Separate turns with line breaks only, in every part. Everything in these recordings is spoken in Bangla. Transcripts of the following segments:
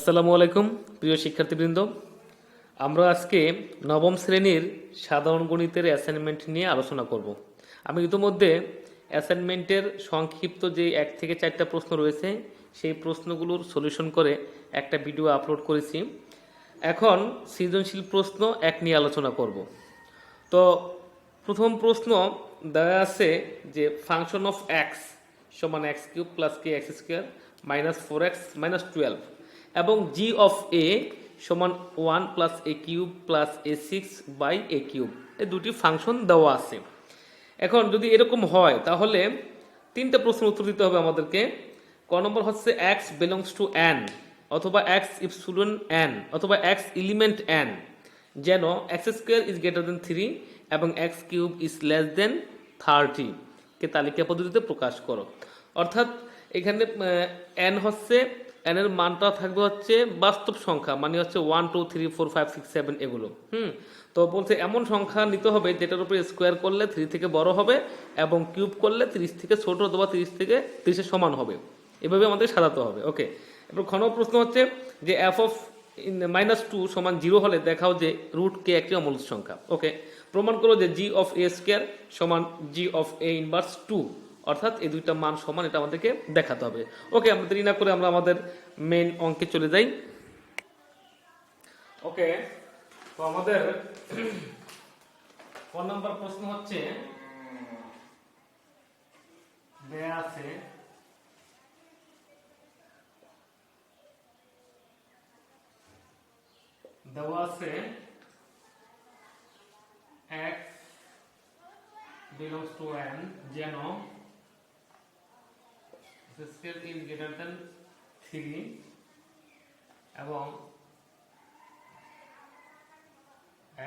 আসসালামু আলাইকুম প্রিয় শিক্ষার্থীবৃন্দ। আমরা আজকে নবম শ্রেণীর সাধারণ গণিতের অ্যাসাইনমেন্ট নিয়ে আলোচনা করব। আমি ইতিমধ্যে অ্যাসাইনমেন্টের সংক্ষিপ্ত যে 1 থেকে 4টা প্রশ্ন রয়েছে সেই প্রশ্নগুলোর সলিউশন করে একটা ভিডিও আপলোড করেছি। এখন সৃজনশীল প্রশ্ন 1 নিয়ে আলোচনা করব। তো প্রথম প্রশ্ন দেওয়া আছে যে ফাংশন অফ এক্স সমান x cube plus k x square minus 4x minus 12 এবং জি অফ এ সমান 1 plus a cube plus a 6 by a cube, এই দুটি ফাংশন দেওয়া আছে। এখন যদি এরকম হয় তাহলে 3টে প্রশ্ন উত্তর দিতে হবে আমাদেরকে। ক নম্বর হচ্ছে এক্স বিলংস টু এন, অথবা এক্স ইপসিলন এন, অথবা এক্স এলিমেন্ট এন, যেন x square is greater than 3 এবং x cube is less than 30 কে তালিকা পদ্ধতিতে প্রকাশ করো। অর্থাৎ এখানে এন হচ্ছে, এন এর মানটা থাকবে হচ্ছে বাস্তব সংখ্যা, মানে হচ্ছে 1 2 3 4 5 6 7 এগুলো। তো বলছে এমন সংখ্যা নিতে হবে যেটার উপরে স্কোয়ার করলে 3 থেকে বড় হবে এবং কিউব করলে 30 থেকে ছোট অথবা 30 থেকে 30 এর সমান হবে। এভাবে আমাদের সাজাতে হবে। ওকে, এবার ঘন প্রশ্ন হচ্ছে যে এফ অফ -2 সমান 0 হলে দেখাও যে রুট কে একটি অমূল সংখ্যা। ওকে, প্রমাণ করো যে জি অফ এ স্কোয়ার সমান জি অফ এ ইনভার্স 2, অর্থাৎ এই দুইটা মান সমান, এটা আমাদেরকে দেখাতে হবে। ওকে, আমরা দেরি না করে আমরা আমাদের মেইন অঙ্কে চলে যাই। ওকে, তো আমাদের 4 নাম্বার প্রশ্ন হচ্ছে দেয়া আছে x belongs to n যেন স্কয়ার ইজ গ্রেটার দেন 3 এবং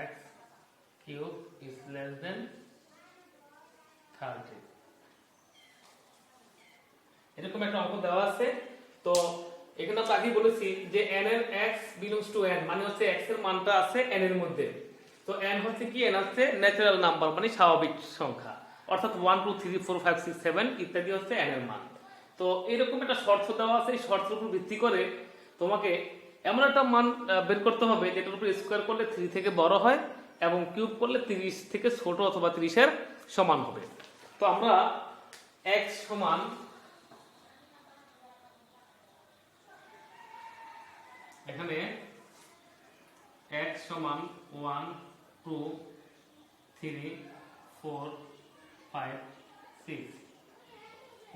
x cube is less than 30। এরকম একটা অঙ্ক দেওয়া আছে। তো এখানে তো আগেই বলেছি যে n এর x belongs to n মানে হচ্ছে x এর মানটা আছে n এর মধ্যে। তো n হচ্ছে কি, n হচ্ছে ন্যাচারাল নাম্বার মানে স্বাভাবিক সংখ্যা, অর্থাৎ 1 2 3 4 5 6 7 ইত্যাদি হচ্ছে n এর মান। তো এরকম একটা শর্ত দেওয়া আছে, এই শর্তের উপর ভিত্তি করে তোমাকে এমন একটা মান বের করতে হবে যেটার উপর স্কোয়ার করলে 3 থেকে বড় হয় এবং কিউব করলে 30 থেকে ছোট অথবা 30 এর সমান হবে। তো আমরা x সমান এখানে x সমান 1 2 3 4 5 6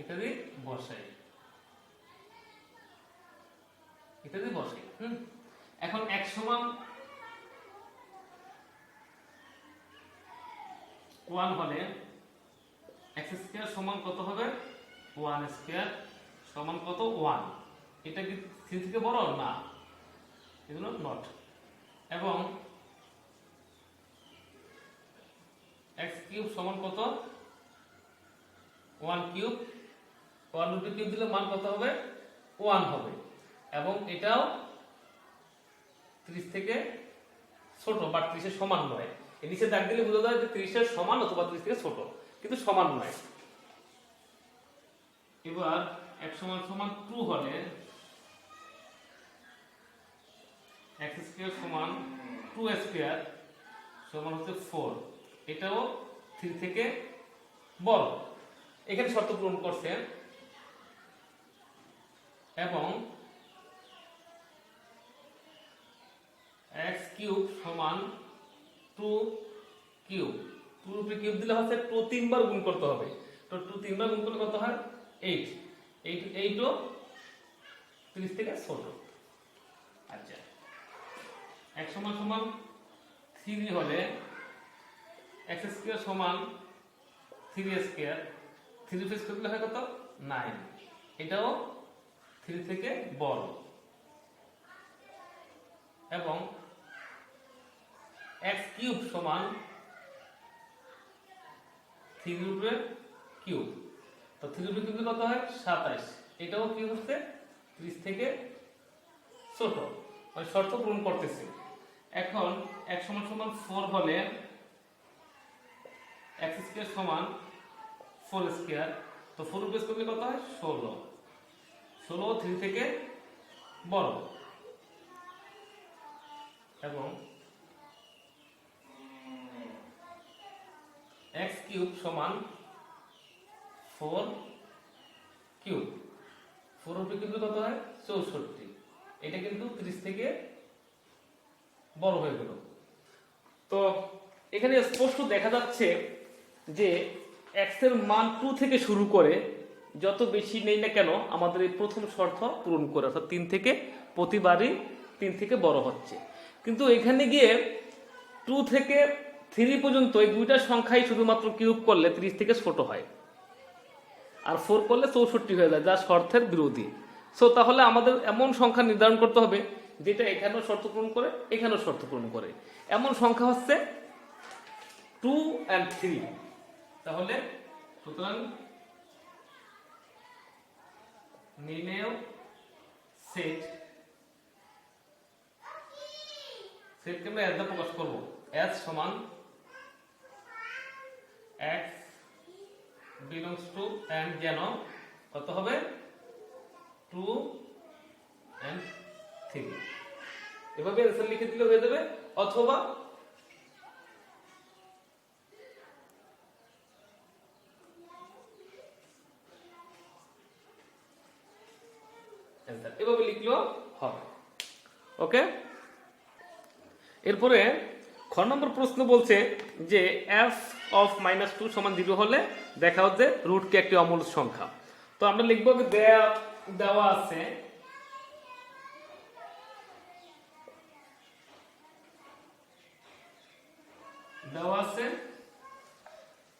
ইত্যাদি বসাই। এখন x সমান 1 হলে x স্কয়ার সমান কত হবে, 1 স্কয়ার সমান কত 1। এটা কি 3 থেকে বড় না, এগুলো নট। এবং x কিউব সমান কত 1 কিউব, 1 রুট কিউব দিলে মান কত হবে 1 হবে। এবং এটাও 30 থেকে ছোট বাট 30 এর সমান নয়। এর নিচে দাগ দিলে বোঝা যায় যে 30 এর সমান অথবা 30 থেকে ছোট, কিন্তু সমান নয়। এবার x সমান 2 হলে x স্কয়ার সমান 2 স্কয়ার সমান হচ্ছে 4, এটাও 3 থেকে বড়। এখানে শর্ত পূরণ করছে। এবং x কিউব সমান 2 কিউব, 2 রুপে কিউব দিলে হচ্ছে 2 তিনবার গুণ করতে হবে। তো 2 তিনবার গুণ করলে কত হয় 8, 8 ও 30 থেকে ছোট। আচ্ছা, x সমান 3 হলে x স্কয়ার সমান 3 স্কয়ার, 3 রুপে স্কয়ার দিলে হয় কত 9, এটাও 3 থেকে বড়। এবং x কিউব সমান 3 রুপে কিউব, তো 3 রুপে কিউব কত হয় 27, এটাও কি হচ্ছে 30 থেকে ছোট, মানে শর্ত পূরণ করতেছে। এখন x সমান 4 হলে x স্কয়ার সমান 4 স্কয়ার, তো 4 প্লাস করলে কত হয় 16, 16 3 থেকে বড়, এবং এক্স কিউব সমান 4 কিউব। 4 উপরে কিন্তু কত হয় 64। এটা কিন্তু 30 থেকে বড় হয়ে গেল। তো এখানে স্পষ্ট দেখা যাচ্ছে যে এক্স এর মান 2 থেকে শুরু করে যত বেশি নেই না কেন আমাদের এই প্রথম শর্ত পূরণ করে, অর্থাৎ 3 থেকে প্রতিবারই 3 থেকে বড় হচ্ছে। কিন্তু এখানে গিয়ে 2 থেকে 3 পর্যন্ত এই দুইটা সংখ্যাই শুধুমাত্র কিউব করলে 30 থেকে ছোট হয়, আর 4 করলে 64 হয়ে যায়, যা শর্তের বিরোধী। সো তাহলে আমাদের এমন সংখ্যা নির্ধারণ করতে হবে যেটা এখানেও শর্ত পূরণ করে, এখানেও শর্ত পূরণ করে। এমন সংখ্যা হচ্ছে 2 and 3। তাহলে সুতরাং নির্ণেয় সেটকে আমরা এর প্রকাশ করব। s সমান x belongs to and যেন কত হবে 2 and 3। এভাবে অ্যান্সার লিখে দিলে হয়ে যাবে, অথবা এভাবে লিখলেও হবে। ওকে, এরপরে খ নম্বর প্রশ্ন বলছে যে f of -2 সমান 0 হলে দেখাও যে রুটকে একটি অমূল সংখ্যা। তো আমরা লিখবো দেওয়া আছে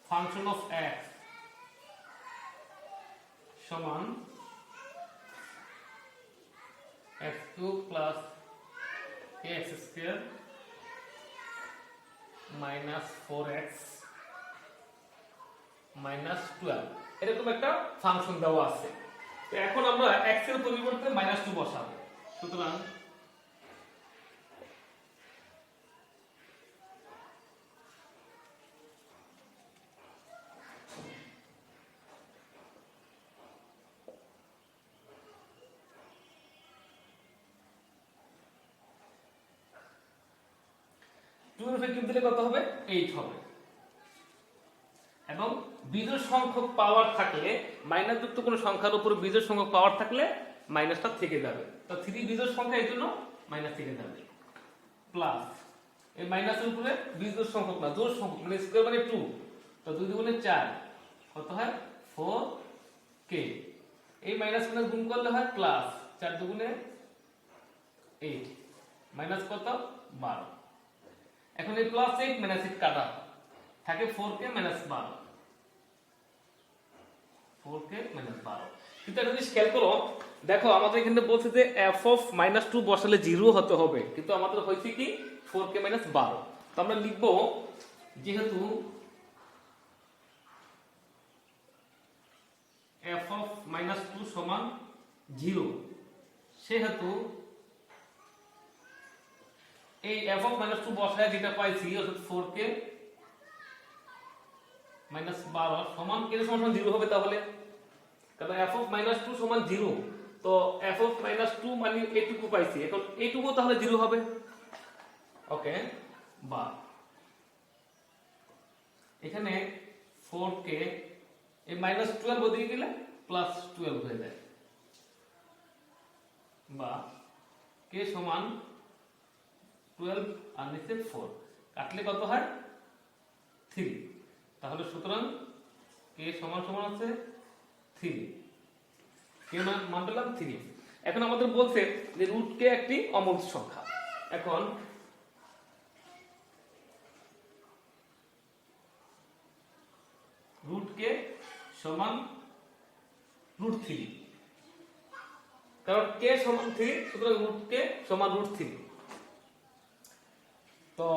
ফাংশন অফ x সমান x³ plus kx² minus 4x minus 12, এরকম একটা ফাংশন দেওয়া আছে। তো এখন আমরা x এর পরিবর্তে -2 বসাবো। সুতরাং দিলে কত হবে 8 হবে, এবং বিজোড় সংখ্যক পাওয়ার থাকলে মাইনাস যুক্ত কোনো সংখ্যার উপর বিজোড় সংখ্যক পাওয়ার থাকলে মাইনাসটা থেকে যাবে। তো 3 বিজোড় সংখ্যা এই জন্য মাইনাস থেকে যাবে, প্লাস এই মাইনাসের উপরে বিজোড় সংখ্যক না জোড় সংখ্যক মানে স্কয়ার মানে 2, তো 2 দুগুণে 4 কত হয় 4k। এই মাইনাস মাইনাস গুণ করলে হয় প্লাস 4 দুগুণে 8 মাইনাস কত 12। এখন এই প্লাস 8 মাইনাস 8 কাটা থাকে 4k মাইনাস 12, 4k মাইনাস 12। কিন্তু একটা জিনিস খেয়াল করো, দেখো আমাদের এখানে বলছে যে f অফ -2 বসালে 0 হতে হবে, কিন্তু আমাদের হয়েছে কি 4k মাইনাস 12। তো আমরা লিখব যেহেতু f অফ -2 সমান 0, সেহেতু এই f অফ -2 বসায় যেটা পাইছি অর্থাৎ 4k মাইনাস 12 সমান এর সমান 0 হবে। তাহলে কারণ f অফ -2 সমান 0, তো f অফ -2 মানে এইটুকু পাইছি, এখন এইটুকু তাহলে 0 হবে। ওকে, বা এখানে 4k এই -12 ওদিকে গেলে +12 হয়ে যায়, বা k সমান 12 আর নিচে 4 কাটলে কত হয় 3। তাহলে সুতরাং k সমান সমান আছে 3, k মান পেলাম 3। এখন আমাদের বলছে যে রুট কে একটি অমূল সংখ্যা। এখন রুট কে সমান √3, কারণ k সমান 3, সুতরাং রুট কে সমান √3। তো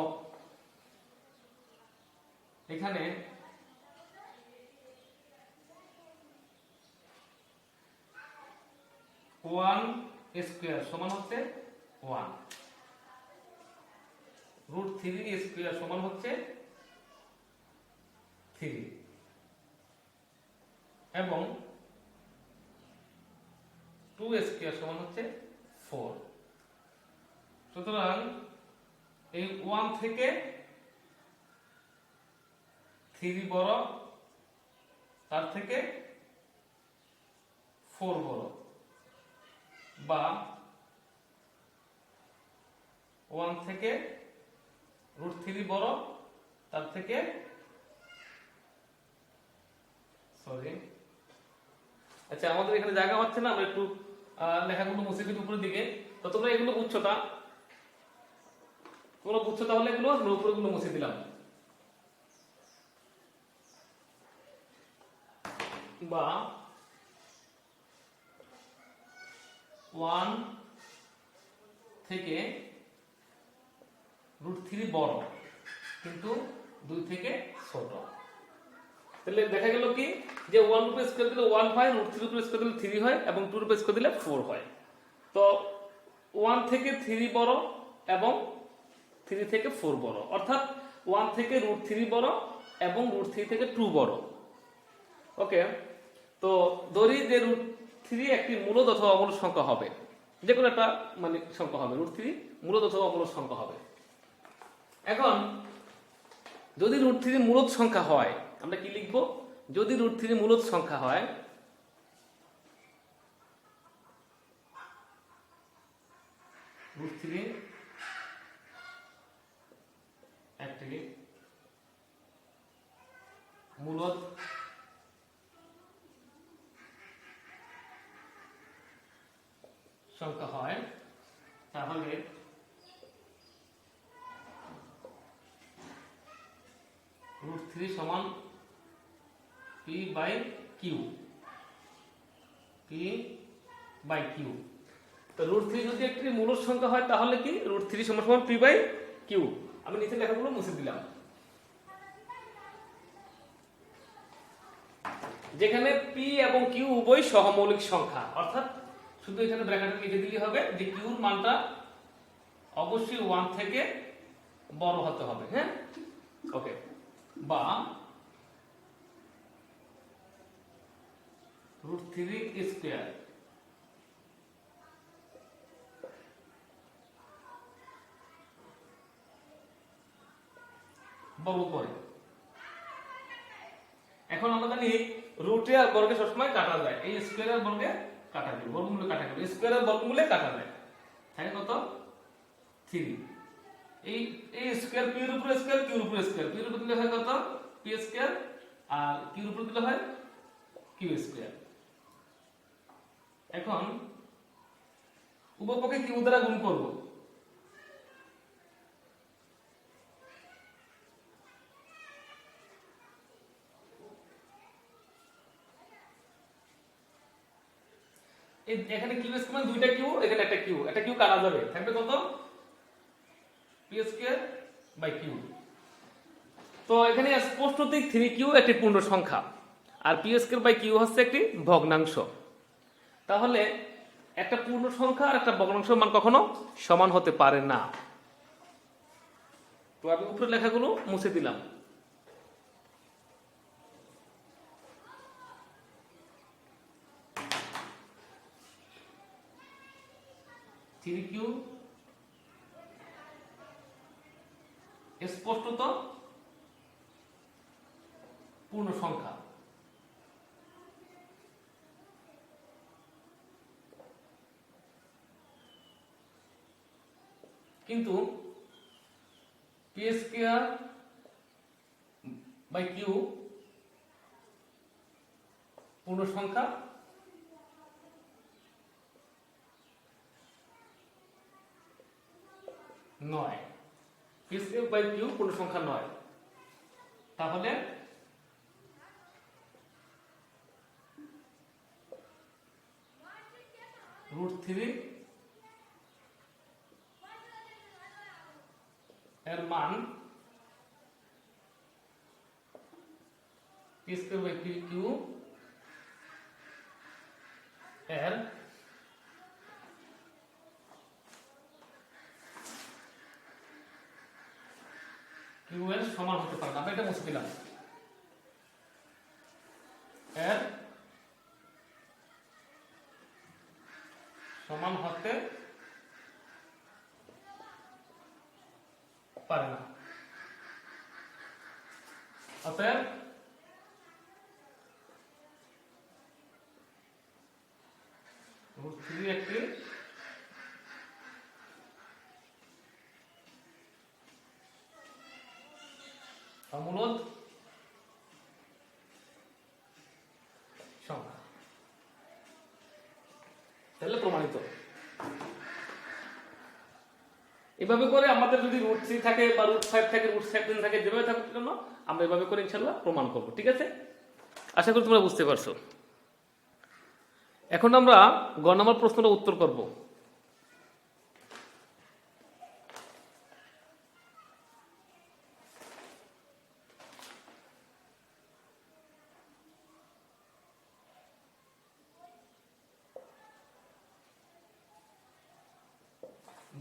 এখানে 1 স্কয়ার সমান হচ্ছে 1, √3 স্কয়ার সমান হচ্ছে 3, এবং 2 স্কয়ার সমান হচ্ছে 4। সুতরাং এই 1 থেকে 3 বড়, তার থেকে 4 বড়, বা 1 থেকে √3 বড়, তার থেকে আচ্ছা আমাদের এখানে জায়গা হচ্ছে না, আমরা একটু লেখাগুলো মুছে দিই উপরের দিকে। তো তোমরা এগুলো উচ্চতা, তোমরা বুঝছো তাহলে এগুলো উপরে গুলো মুছে দিলাম। বা 1 থেকে √3 বড় কিন্তু 2 থেকে ছোট। তাহলে দেখা গেল কি যে 1 রূপে স্কয়ার দিলে 1 হয়, √3 রূপে স্কয়ার দিলে 3 হয়, এবং 2 রূপে স্কয়ার দিলে 4 হয়। তো 1 থেকে 3 বড় এবং 3 থেকে 4 বড়, অর্থাৎ 1 থেকে √3 বড় এবং √3 থেকে 2 বড়। ওকে, তো ধরি যে √3 একটি মূলদ অথবা অমূলদ সংখ্যা হবে, যে কোনো একটা মানে সংখ্যা হবে, √3 মূলদ অথবা অমূলদ সংখ্যা হবে। এখন যদি √3 মূলদ সংখ্যা হয়, আমরা কি লিখব? যদি √3 মূলদ সংখ্যা হয়, √3 একটি মূলদ সংখ্যা হয়, তাহলে √3 সমান p/q, p/q। তো √3 যদি একটি মূলদ সংখ্যা হয় তাহলে কি √3 সমান সমান p/q। আমি নিচে লেখাগুলো মুছে দিলাম। যেখানে p এবং q উভয় সহমৌলিক সংখ্যা, অর্থাৎ শুধু এখানে ব্র্যাকেটে লিখে দিলেই হবে যে q এর মানটা অবশ্যই 1 থেকে বড় হতে হবে। হ্যাঁ, ওকে। বা √3 স্কয়ার বর্গ করে। এখন আমরা জানি রুটে আর বর্গে সবসময় কাটা যায়, এই স্কয়ার আর বর্গে কাটা যায়, বর্গমূলে কাটা যায়, স্কয়ার আর বর্গমূলে কাটা যায়, থাকে কত 3। এই স্কয়ার p এর উপরে স্কয়ার, q এর উপরে স্কয়ার, p এর উপরে দিলে হয় কত p স্কয়ার, আর q এর উপরে দিলে হয় q স্কয়ার। এখন উভয়পক্ষে q দ্বারা গুণ করব। এখানে q স্কয়ার দুইটা q, এখানে একটা q কাটা যাবে, থাকবে কত p²/q। তো এখানে স্পষ্টতই 3q একটি পূর্ণ সংখ্যা আর p²/q হচ্ছে একটি ভগ্নাংশ। তাহলে একটা পূর্ণ সংখ্যা আর একটা ভগ্নাংশের মান কখনো সমান হতে পারে না। তো আমি উপরে লেখাগুলো মুছে দিলাম। q স্পষ্টত পূর্ণ সংখ্যা, কিন্তু p²/q পূর্ণ সংখ্যা নয়, p²/q পূর্ণ সংখ্যা নয়। তাহলে √3 এর মান p²/q এর q এর সমান হতে পারে না। আমরা এটা মুছে দিলাম। এর সমান হতে পারে না। অতএব √3 একটি অমূলদ সংখ্যা। তাহলে প্রমাণিত। এভাবে করে আমাদের যদি √3 থাকে বা √5 থাকে, √7 থাকে, যেভাবে থাকুক কেন আমরা এভাবে করে ইনশাআল্লাহ প্রমাণ করব। ঠিক আছে, আশা করি তোমরা বুঝতে পারছো। এখন আমরা গ নম্বর প্রশ্নটা উত্তর করব।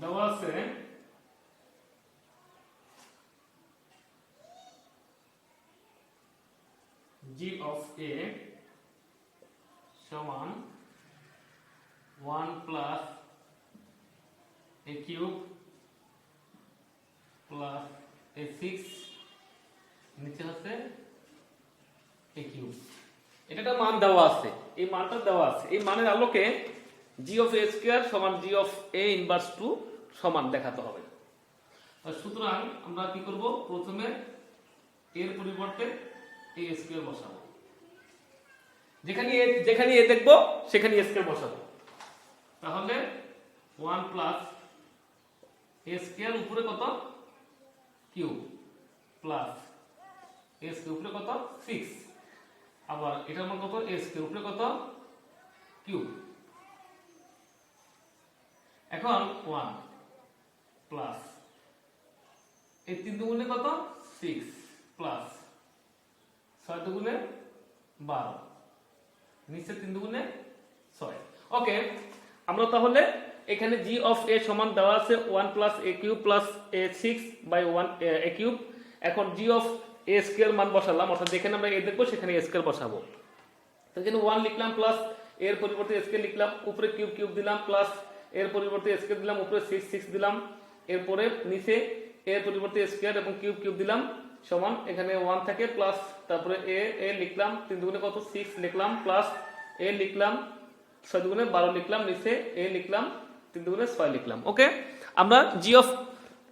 দেওয়া আছে g of a সমান 1 plus a cube plus a 6 নিচে হচ্ছে a cube। এটা একটা মান দেওয়া আছে, এই মানটা দেওয়া আছে। এই মানের আলোকে g of a স্কয়ার সমান g of a ইনভার্স 2 সমান দেখাতে হবে। সুতরাং আমরা কি করব, প্রথমে এর পরিবর্তে a স্কয়ার বসাবো। যেখানে a দেখব সেখানে a স্কয়ার বসাবো। তাহলে 1 প্লাস a স্কয়ার উপরে কত কিউব প্লাস a স্কয়ার উপরে কত 6, আবার এটার মান কত a স্কয়ার উপরে কত কিউব। এখন 1 প্লাস এই 3 দুগুণে কত 6 প্লাস 6 দুগুণে 12, নিচে 3 দুগুণে 6। ওকে, আমরা তাহলে এখানে g অফ a সমান দেওয়া আছে 1 plus a cube plus a 6 by 1 a cube. এখন g অফ a স্কয়ার মান বসালাম, অর্থাৎ যেখানে আমরা a দেখব সেখানে a স্কয়ার বসাবো। তো এখানে 1 লিখলাম প্লাস এর পরিবর্তে a স্কয়ার লিখলাম, উপরে কিউব কিউব দিলাম প্লাস এর পরিবর্তে a স্কয়ার দিলাম, উপরে 6 6 দিলাম, এরপরে নিচে এর পরিবর্তে a স্কয়ার এবং কিউব কিউব দিলাম সমান এখানে 1 থাকে প্লাস তারপরে a লিখলাম, 3 দুগুণে কত 6 লিখলাম প্লাস a লিখলাম, 6 দুগুণে 12 লিখলাম, নিচে a লিখলাম, 3 দুগুণে 6 লিখলাম। ওকে, আমরা g অফ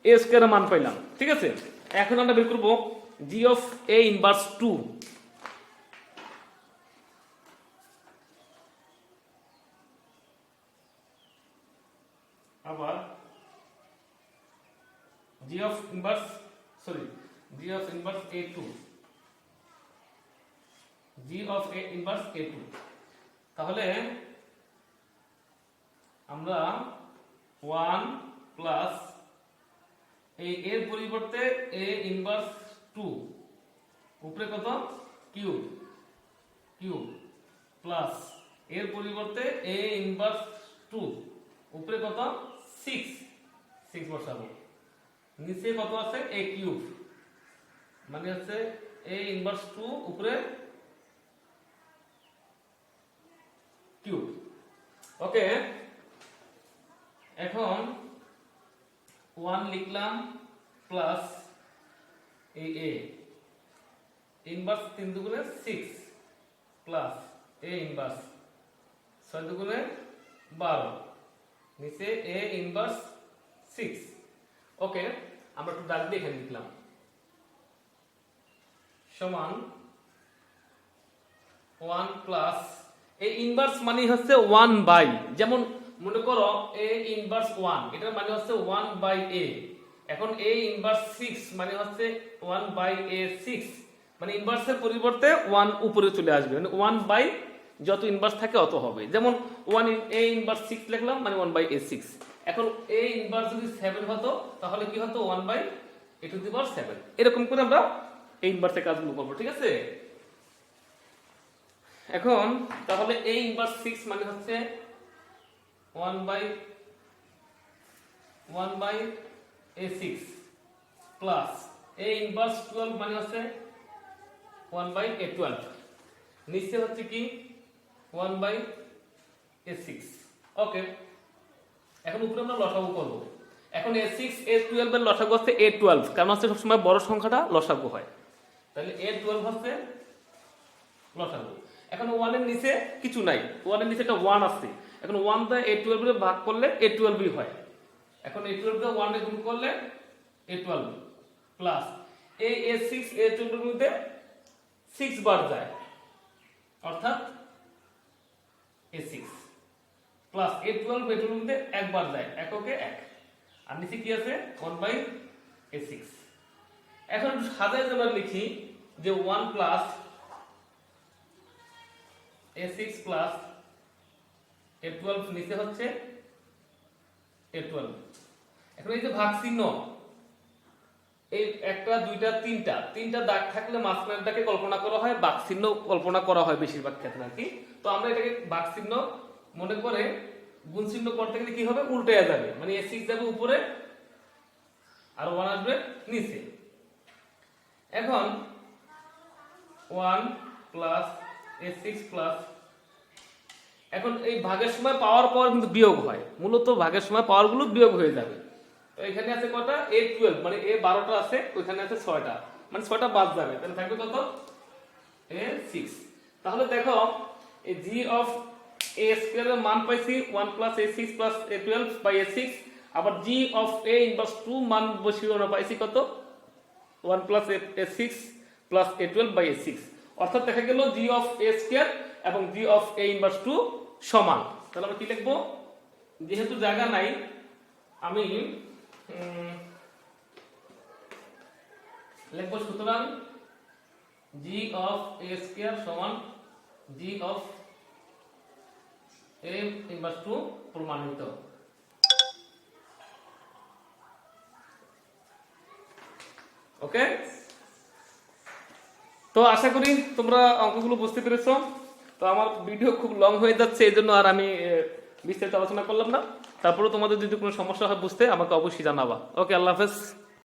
a স্কয়ার এর মান পাইলাম। ঠিক আছে, এখন আমরা বের করব g অফ a ইনভার্স 2। আবার g of inverse a2, g of a inverse a2। তাহলে আমরা 1 প্লাস এর পরিবর্তে a ইনভার্স 2 উপরে কত কিউব কিউব প্লাস এর পরিবর্তে a ইনভার্স 2 উপরে কত 6 বসাবো, নিচে কত আছে a কিউব, মানে হচ্ছে a ইনভার্স 2 উপরে কিউব। ওকে, এখন 1 লিখলাম প্লাস a ইনভার্স 3 দুগুণে 6 প্লাস a ইনভার্স 6 দুগুণে 12, নিচে a ইনভার্স 6। ওকে, আমরা একটু দাগ দিয়ে এখানে লিখলাম সমান 1 প্লাস a ইনভার্স মানে হচ্ছে 1 বাই, যেমন মনে করো a ইনভার্স 1 এটার মানে হচ্ছে 1 বাই a। এখন a ইনভার্স 6 মানে হচ্ছে 1 বাই a 6, মানে ইনভার্সের পরিবর্তে 1 উপরে চলে আসবে, মানে 1 বাই যত ইনভার্স থাকে অত হবে। যেমন 1 a ইনভার্স 6 লিখলাম মানে 1 বাই a 6। এখন a ইনভার্স যদি 7 হতো তাহলে কি হতো 1 বাই a টু দি পাওয়ার 7। এরকম করে আমরা এই ইনভার্সের কাজগুলো করব। ঠিক আছে, এখন তাহলে a ইনভার্স 6 মানে হচ্ছে 1 by a6 plus a inverse 12 মানে হচ্ছে 1 বাই a12, নিচে হচ্ছে কি 1 বাই a6। ওকে, এখন উপরে আমরা লসাগু করব। এখন A6 A12 এর লসাগু হচ্ছে A12, কারণ হচ্ছে সবসময় বড় সংখ্যাটা লসাগু হয়, তাহলে A12 হচ্ছে লসাগু। এখন 1 এর নিচে কিছু নাই, 1 এর নিচে একটা 1 আছে, এখন 1 দ্বারা A12 এর ভাগ করলে A12 হয়। এখন A12 দিয়ে 1 এ গুণ করলে A12 প্লাস এই A6 A12 এর মধ্যে 6 বার যায়, অর্থাৎ A6 প্লাস A12 A12 এর মধ্যে একবার যায়, এককে 1, আর নিচে কি আছে 1/A6। এখন সাজায় আমরা লিখি যে 1 প্লাস A6 প্লাস A12, নিচে হচ্ছে A12। এখন এই যে ভাগ চিহ্ন, এই একটা দুইটা তিনটা দাগ থাকলে মাঝখানেরটাকে কল্পনা করা হয়, ভাগ চিহ্ন কল্পনা করা হয় বেশিরভাগ ক্ষেত্রে আর কি। তো আমরা এটাকে ভাগ চিহ্ন মনে করে গুণ চিহ্ন করতে গেলে কি হবে, উল্টে যাবে, মানে A6 যাবে উপরে আর 1 আসবে নিচে। এখন 1 প্লাস A6 প্লাস, এখন এই ভাগের সময় পাওয়ার পর কিন্তু বিয়োগ হয়, মূলত ভাগের সময় পাওয়ার গুলো বিয়োগ হয়ে যাবে। তো এখানে আছে কটা A12, মানে A12টা আছে, ওইখানে আছে 6টা, মানে 6টা বাদ যাবে, তাহলে থাকবে কত A6। তাহলে দেখো এই g অফ a স্কয়ার এর মান পাইছি 1 plus A6 plus A12 by A6, আবার g অফ a ইনভার্স 2 মান বসিয়ে আমরা পাইছি কত 1 plus A6 plus A12 by A6, অর্থাৎ দেখা গেল g অফ a স্কয়ার এবং g অফ a ইনভার্স 2 সমান। তাহলে আমরা কি লিখবো, যেহেতু জায়গা নাই আমি লিখবো, সুতরাং g অফ a স্কয়ার সমান g অফ a ইনভার্স 2 প্রমাণিত। ওকে, তো আশা করি তোমরা অঙ্কগুলো বুঝতে পেরেছো। তো আমার ভিডিও খুব লং হয়ে যাচ্ছে, এই জন্য আর আমি বিস্তারিত আলোচনা করলাম না। তারপরে তোমাদের যদি কোনো সমস্যা হয় বুঝতে, আমাকে অবশ্যই জানাবা। ওকে, আল্লাহ হাফেজ।